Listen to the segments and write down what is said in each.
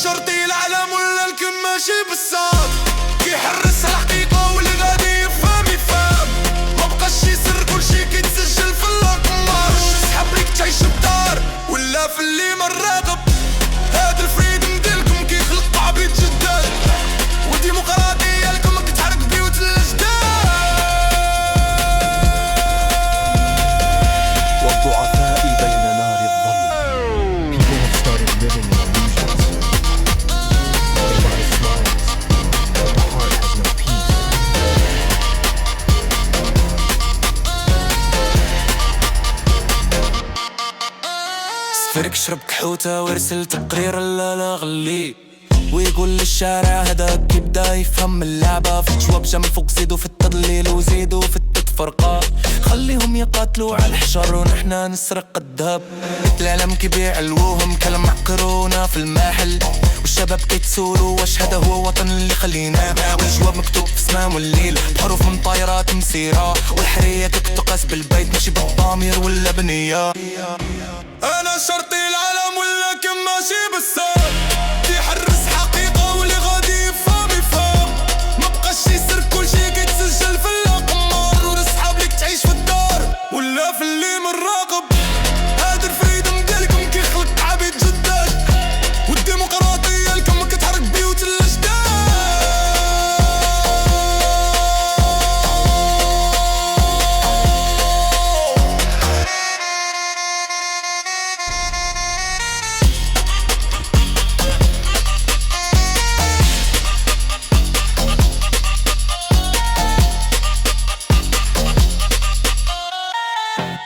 شرطي العالم ولا الكل ماشي بالصاد، كيحرس الحقيقة واللي غادي يفهم يفهم، ما بقاش يسر كلشي كيتسجل في الأقمار. سحاب ليك تعيش بدار ولا في اللي مراقب، هاد الفريدم ديالكم كيخلق عبيد جداد، والديمقراطية لكم كتحرك بيوت الأجداد. والضعفاء بين نار الظلم. People have started living in illusions. Their body smiles, but the heart has no peace. سفرك شرب كحوتة ويرسل تقرير لا غلي، ويقول للشارع هذاك يبدا يفهم اللعبة. في جواب جا من فوق زيدو في التضليل وزيدو في التفرقة، خليهم يقاتلوا على الحجر ونحنا نسرق الذهب. العالم كيبيع الوهم كلام معكرونا في المحل، والشباب كيتسولوا واش هذا هو وطن اللي خلينا. والجواب مكتوب في السماء والليل بحروف من طايرات مسيرة، والحرية كتقاس بالبيت ماشي بالضمير ولا بنية. أنا شرطي العالم ولا كان ماشي بالسار، كيحرس حقيقة واللي غادي يفهم يفهم، ما بقاش يسر كلشي كيتسجل في الأقمار. ونسحاب ليك تعيش في الدار ولا في اللي مراقب، هاد الفريدم ديالكم كيخلق عبيد جداد، والديمقراطية لكم كتحرك بيوت الأجداد.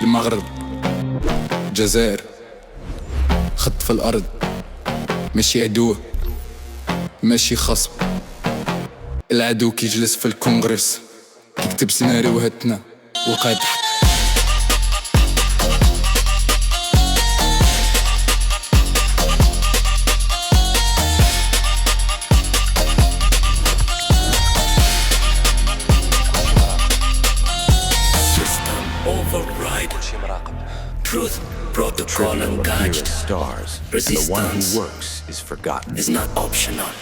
المغرب، الجزائر، خط في الأرض، ماشي عدو ماشي خصم. العدو كيجلس في الكونغرس كيكتب سيناريوهاتنا وقايضحك. Override. Truth, protocol, and Trivial appear gadget. as stars, and the one who Resistance works is forgotten. is not optional.